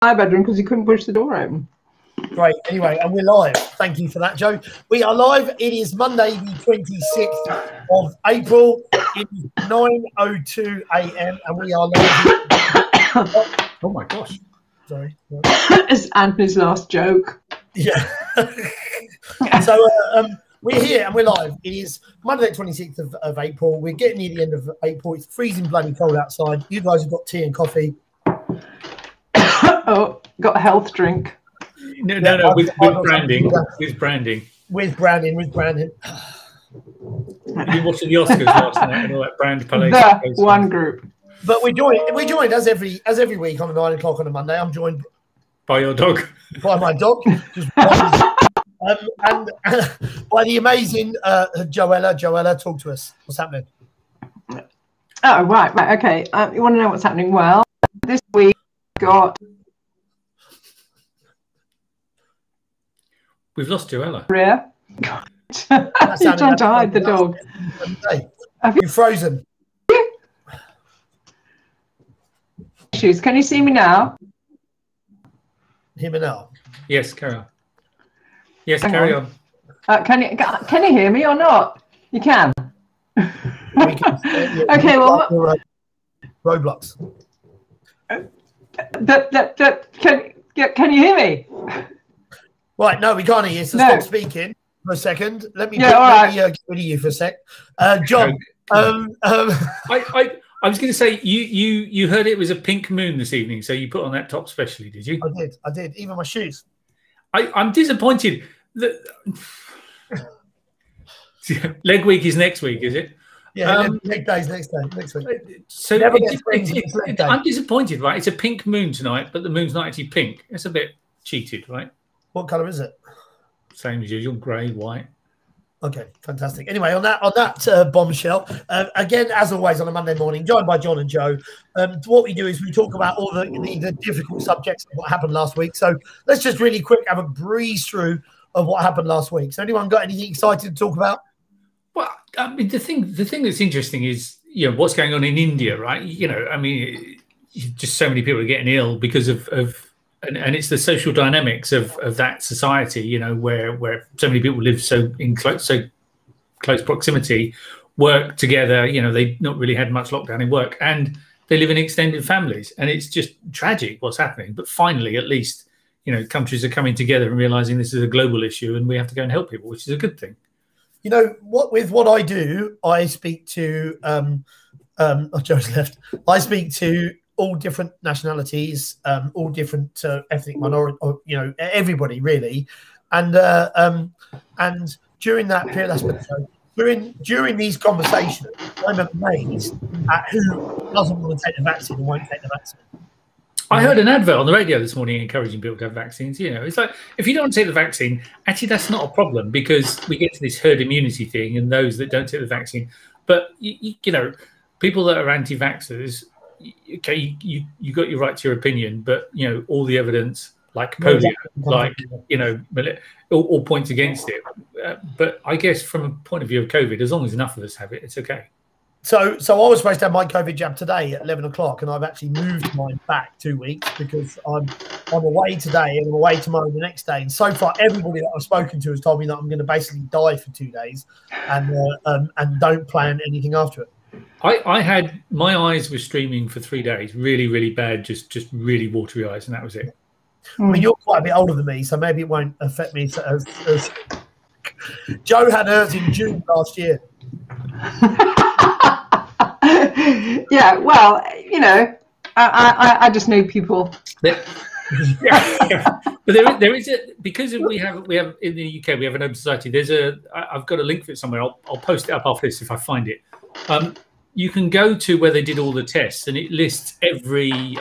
my bedroom because he couldn't push the door open. Great. Anyway, and we're live. Thank you for that, Joe. We are live. It is Monday, the 26th of April. It is 9:02 a.m. and we are live. Oh my gosh. Sorry. It's Anthony's last joke. Yeah. So we're here and we're live. It is Monday, the 26th of April. We're getting near the end of April. It's freezing bloody cold outside. You guys have got tea and coffee. Oh, got a health drink. No, with branding. With branding. With branding. You watched the Oscars last night and all that brand palette. The one group. But we're joined as every week on 9 o'clock on a Monday. I'm joined by your dog. By my dog. And by the amazing Joella. Joella, talk to us. What's happening? Oh, right, okay. You want to know what's happening? Well, this week got... We've lost Joella. Rhea. You're trying to hide the dog. Have you frozen? Issues. Can you see me now? Hear me now? Yes, carry on. Yes, carry on. Can you hear me or not? You can. Okay, well, Roblox. Can you hear me? Right, no, we can't hear you. So stop speaking for a second. Let me get rid of you for a sec. John, I was going to say you heard it was a pink moon this evening, so you put on that top specially, did you? I did. Even my shoes. I'm disappointed that leg week is next week, is it? Yeah, leg day's next week. So I'm disappointed, right? It's a pink moon tonight, but the moon's not actually pink. It's a bit cheated, right? What colour is it? Same as usual, grey, white. Okay, fantastic. Anyway, on that bombshell, again, as always on a Monday morning, joined by John and Joe. What we do is we talk about all the difficult subjects of what happened last week. So let's just really quick have a breeze through of what happened last week. So anyone got anything excited to talk about? Well, I mean, the thing that's interesting is, what's going on in India, right? I mean, just so many people are getting ill because of and it's the social dynamics of that society, where so many people live so close proximity, work together. They've not really had much lockdown in work, and they live in extended families, and it's just tragic what's happening. But finally, at least, countries are coming together and realizing this is a global issue, and we have to go and help people, which is a good thing. What I do, I speak to Joe's left. I speak to all different nationalities, all different ethnic minority, everybody really, and during that period, during these conversations, I'm amazed at who doesn't want to take the vaccine and won't take the vaccine. I heard an advert on the radio this morning encouraging people to have vaccines. It's like, if you don't take the vaccine, actually that's not a problem because we get to this herd immunity thing, and those that don't take the vaccine, but people that are anti-vaxxers. Okay, you got your right to your opinion, but all the evidence, like polio, all points against it. But I guess from a point of view of COVID, as long as enough of us have it, it's okay. So I was supposed to have my COVID jab today at 11 o'clock, and I've actually moved mine back 2 weeks because I'm away today and I'm away tomorrow the next day. And so far, everybody that I've spoken to has told me that I'm going to basically die for 2 days, and don't plan anything after it. I had my eyes were streaming for 3 days, really, really bad, just really watery eyes, and that was it. I mean, you're quite a bit older than me, so maybe it won't affect me as Joe had hers in June last year. Yeah, well, I just know people. But there is because we have in the UK we have an open society. I've got a link for it somewhere. I'll post it up after this if I find it. You can go to where they did all the tests, and it lists I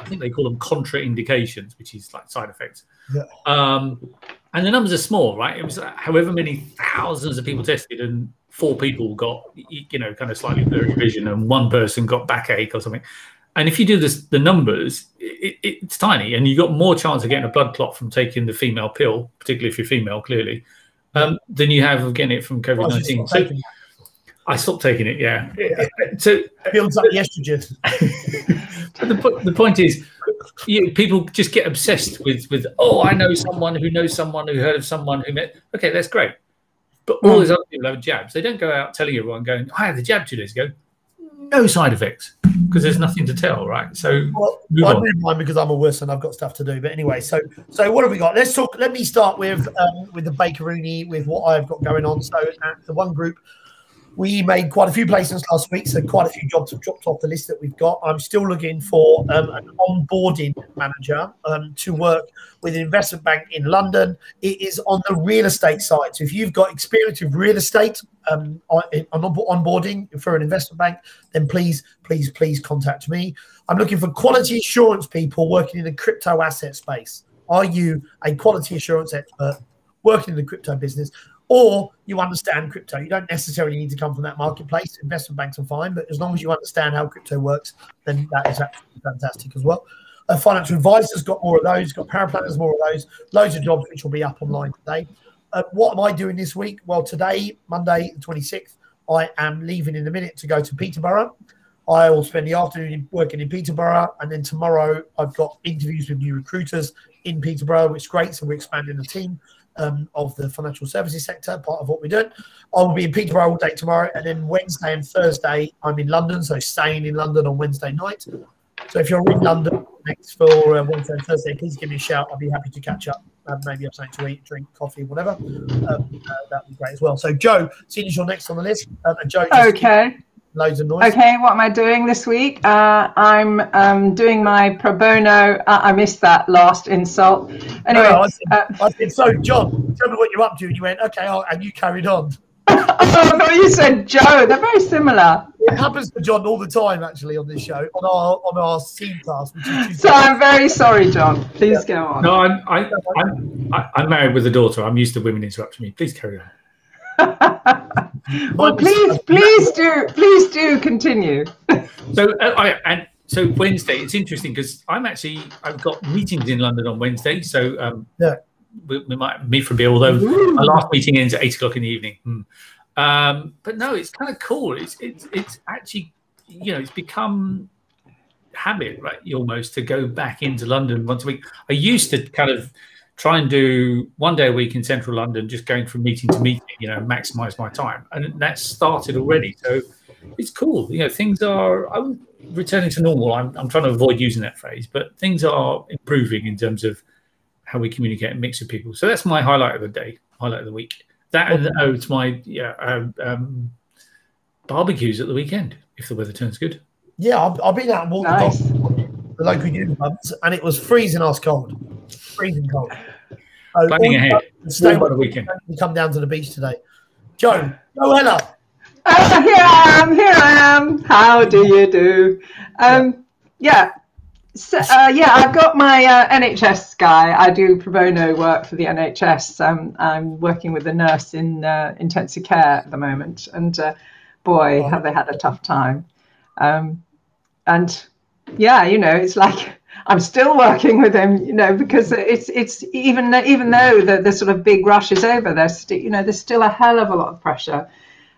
think they call them contraindications, which is like side effects. Yeah. And the numbers are small, right? It was however many thousands of people tested, and 4 people got, kind of slightly blurry vision, and 1 person got backache or something. And if you do the numbers, it's tiny, and you got more chance of getting a blood clot from taking the female pill, particularly if you're female, clearly, than you have of getting it from COVID-19. So I stopped taking it. Yeah. So builds up the estrogen. But the point is, people just get obsessed with, oh, I know someone who knows someone who heard of someone who met. Okay, that's great. But all these other people have jabs. They don't go out telling everyone, going, I had the jab 2 days ago. No side effects, because there's nothing to tell, right? So I do mine because I'm a wuss and I've got stuff to do. But anyway, so what have we got? Let's talk. Let me start with the bakeroony, with what I've got going on. So at the One Group, we made quite a few placements last week, so quite a few jobs have dropped off the list that we've got. I'm still looking for an onboarding manager to work with an investment bank in London. It is on the real estate side. So if you've got experience with real estate on onboarding for an investment bank, then please contact me. I'm looking for quality assurance people working in the crypto asset space. Are you a quality assurance expert working in the crypto business? Or you understand crypto. You don't necessarily need to come from that marketplace. Investment banks are fine, but as long as you understand how crypto works, then that is absolutely fantastic as well. Financial advisors, got more of those. Got power planners, more of those. Loads of jobs which will be up online today. What am I doing this week? Well, today, Monday the 26th, I am leaving in a minute to go to Peterborough. I will spend the afternoon working in Peterborough, and then tomorrow I've got interviews with new recruiters in Peterborough, which is great. So we're expanding the team of the financial services sector, part of what we're doing. I will be in Peterborough all day tomorrow, and then Wednesday and Thursday I'm in London, so staying in London on Wednesday night. So if you're in London next for Wednesday and Thursday, please give me a shout. I'll be happy to catch up. Maybe have something to eat, drink, coffee, whatever. That'd be great as well. So Joe, seeing as you're next on the list, and Joe, okay. Loads of noise. Okay, what am I doing this week? I'm doing my pro bono. I missed that last insult. Anyway, no, I said, so John, tell me what you're up to. And you went, okay, and you carried on. I thought you said Joe. They're very similar. It happens to John all the time, actually, on this show, on our scene cast. So I'm very sorry, John. Please go on. No, I'm married with a daughter. I'm used to women interrupting me. Please carry on. Well, please do continue. So Wednesday, it's interesting because I've got meetings in London on Wednesday. So we might meet for a beer, although my last meeting ends at 8 o'clock in the evening. But no, it's kind of cool. It's actually, it's become habit, right? Almost to go back into London once a week. I used to kind of try and do 1 day a week in central London, just going from meeting to meeting, maximize my time. And that started already. So it's cool. Things are returning to normal. I'm trying to avoid using that phrase, but things are improving in terms of how we communicate and mix with people. So that's my highlight of the day, highlight of the week. That and it's my barbecues at the weekend, if the weather turns good. Yeah, I've been out and walked the local uni pubs, and it was freezing us cold. Freezing cold. Planning ahead. Stay by the weekend. Come down to the beach today. Joella. Here I am. How do you do? So, I've got my NHS guy. I do pro bono work for the NHS. I'm working with a nurse in intensive care at the moment, and boy, have they had a tough time. It's like I'm still working with him, because it's even though the sort of big rush is over, there's still a hell of a lot of pressure,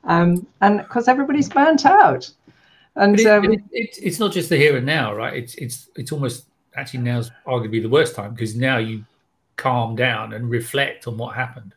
and because everybody's burnt out. And it's not just the here and now, right? It's almost actually now's arguably the worst time, because now you calm down and reflect on what happened.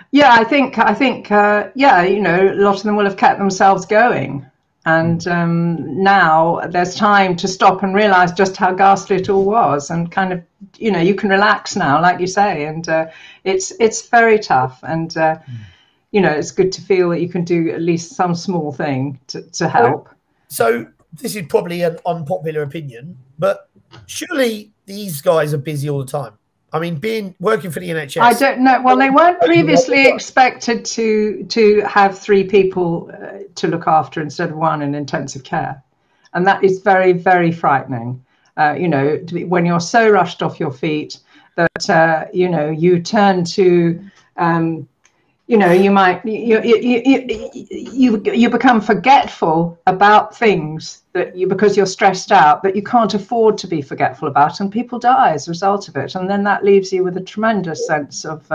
Yeah, I think a lot of them will have kept themselves going. And now there's time to stop and realize just how ghastly it all was, and kind of, you can relax now, like you say, and it's very tough. And, it's good to feel that you can do at least some small thing to help. So this is probably an unpopular opinion, but surely these guys are busy all the time. I mean, working for the NHS. I don't know. Well, they weren't previously expected to have 3 people to look after instead of 1 in intensive care, and that is very, very frightening. When you're so rushed off your feet that you turn to. You become forgetful about things because you're stressed out, that you can't afford to be forgetful about, and people die as a result of it. And then that leaves you with a tremendous sense of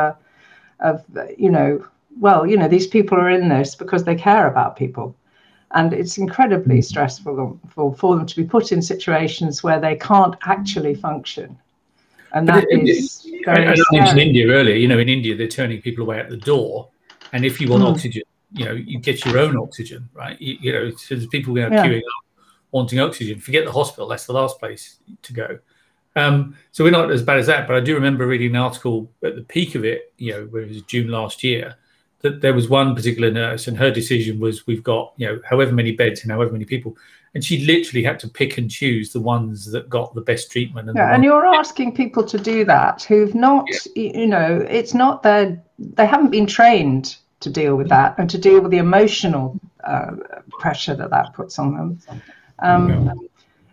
these people are in this because they care about people. And it's incredibly stressful for them to be put in situations where they can't actually function. And that is very I scary. mentioned India earlier. You know, in India, they're turning people away at the door. And if you want oxygen, you know, you get your own oxygen, right? You know, so there's people queuing up wanting oxygen. Forget the hospital. That's the last place to go. So we're not as bad as that. But I do remember reading an article at the peak of it, you know, where it was June last year, that there was one particular nurse and her decision was, we've got, you know, however many beds and however many people. And she literally had to pick and choose the ones that got the best treatment. And you're asking people to do that who've not, you know, it's not they haven't been trained to deal with that and to deal with the emotional pressure that puts on them.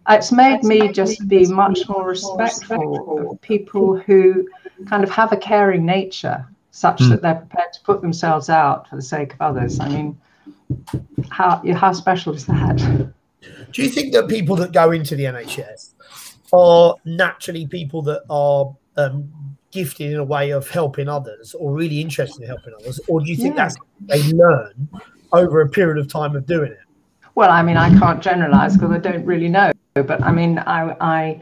It's made me just be much more respectful of people who kind of have a caring nature, such that they're prepared to put themselves out for the sake of others. I mean, how special is that? Do you think that people that go into the NHS are naturally people that are gifted in a way of helping others or really interested in helping others? Or do you think that's something they learn over a period of time of doing it? Well, I mean, I can't generalize because I don't really know. But I mean, I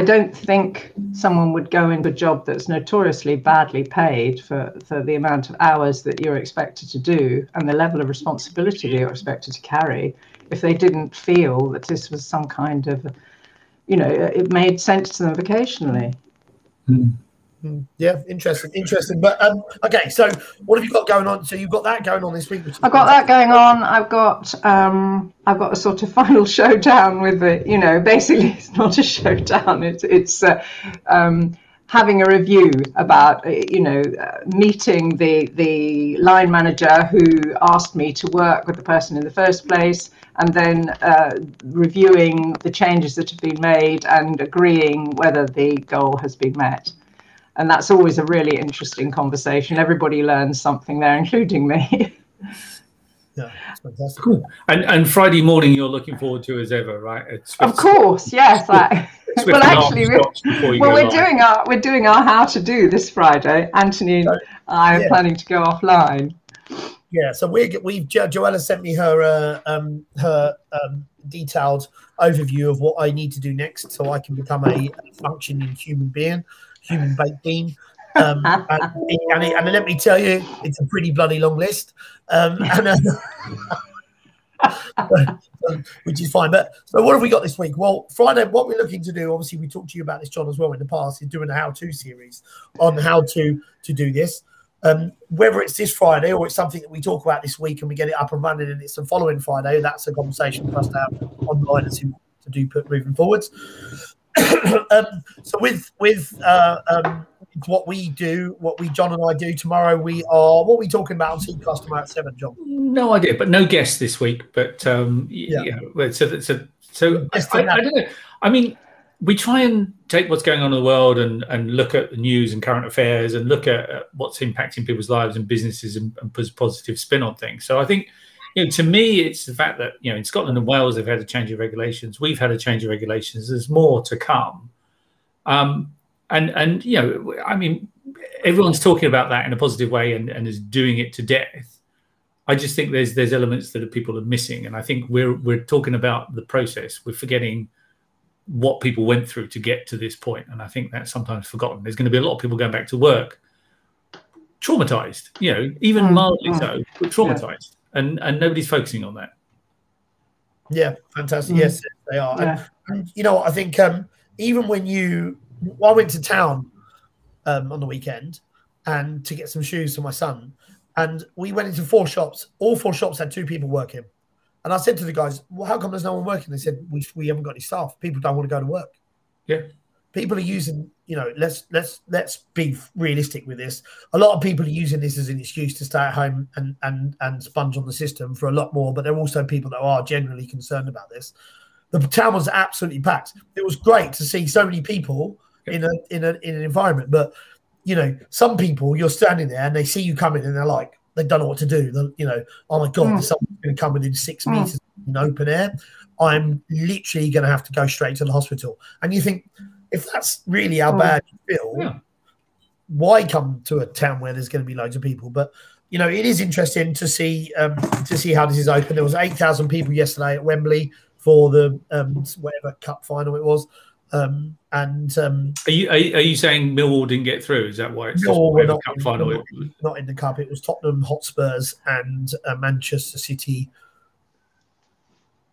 don't think someone would go into a job that's notoriously badly paid for the amount of hours that you're expected to do and the level of responsibility that you're expected to carry if they didn't feel that this was some kind of, you know, it made sense to them vocationally. Yeah, interesting. But okay, so what have you got going on? So you've got that going on this week. I've got that going on. I've got a sort of final showdown with it. You know, basically it's not a showdown. It's having a review about, you know, meeting the line manager who asked me to work with the person in the first place, and then reviewing the changes that have been made and agreeing whether the goal has been met. And that's always a really interesting conversation. Everybody learns something there, including me. Yeah, that's fantastic. Cool. And Friday morning, you're looking forward to as ever, right? Of course, yes. Well, actually, we're doing our how to do this Friday. Anthony and I are planning to go offline. Yeah, so Joella sent me her detailed overview of what I need to do next, so I can become a functioning human being. Human baked bean, and let me tell you, it's a pretty bloody long list, which is fine. But so what have we got this week? Well, Friday, what we're looking to do, obviously, we talked to you about this, John, as well in the past, is doing a how-to series on how to do this. Whether it's this Friday or it's something that we talk about this week and we get it up and running and it's the following Friday, that's a conversation for us to have online and see what to do moving forwards. So with what we do, John and I do tomorrow, what are we talking about on Seek Customer at 7, John? No idea, but no guests this week. But so I don't know. I mean, we try and take what's going on in the world and look at the news and current affairs and look at what's impacting people's lives and businesses and put a positive spin on things. So I think, you know, to me, it's the fact that, you know, in Scotland and Wales, they've had a change of regulations. We've had a change of regulations. There's more to come. And you know, I mean, everyone's talking about that in a positive way and is doing it to death. I just think there's elements that people are missing. And I think we're talking about the process. We're forgetting what people went through to get to this point. And I think that's sometimes forgotten. There's going to be a lot of people going back to work traumatized, you know, even mildly so, but traumatized. And nobody's focusing on that. Yeah, fantastic. Yes, they are. Yeah. And you know, I think even when I went to town on the weekend and to get some shoes for my son, and we went into 4 shops. All 4 shops had 2 people working. And I said to the guys, well, how come there's no one working? They said, we haven't got any staff. People don't want to go to work. Yeah. People are using, you know, let's be realistic with this. A lot of people are using this as an excuse to stay at home and sponge on the system for a lot more, but there are also people that are generally concerned about this. The town was absolutely packed. It was great to see so many people in an environment, but you know, some people, you're standing there and they see you coming and they're like, they don't know what to do. You know, oh my God, there's someone going to come within 6 meters in open air. I'm literally going to have to go straight to the hospital. And you think, if that's really how bad you feel, why come to a town where there's going to be loads of people? But you know, it is interesting to see how this is open. There was 8,000 people yesterday at Wembley for the whatever cup final it was. Are you saying Millwall didn't get through? Is that why it's Millwall were not cup final? Not in the cup. It was Tottenham Hotspurs and Manchester City.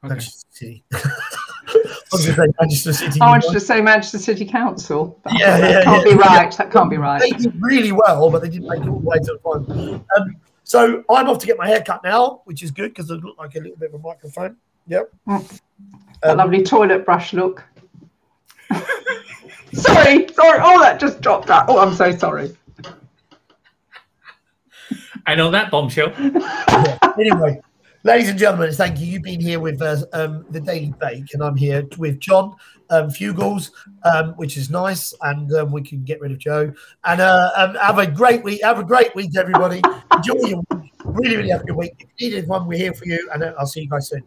Okay. Manchester City. I was going to say Manchester City. I wanted to say Manchester City Council. That can't be right. That can't be right. They did really well, but they didn't make it all the way to the final. So I'm off to get my hair cut now, which is good because I look like a little bit of a microphone. Yep. That lovely toilet brush look. Sorry. Oh, that just dropped out. Oh, I'm so sorry. And on that bombshell. Anyway, ladies and gentlemen, thank you. You've been here with the Daily Bake, and I'm here with John Fugles, which is nice, and we can get rid of Joe. And have a great week. Have a great week, everybody. Enjoy your week. Really, really have a good week. If you need anyone, we're here for you, and I'll see you guys soon.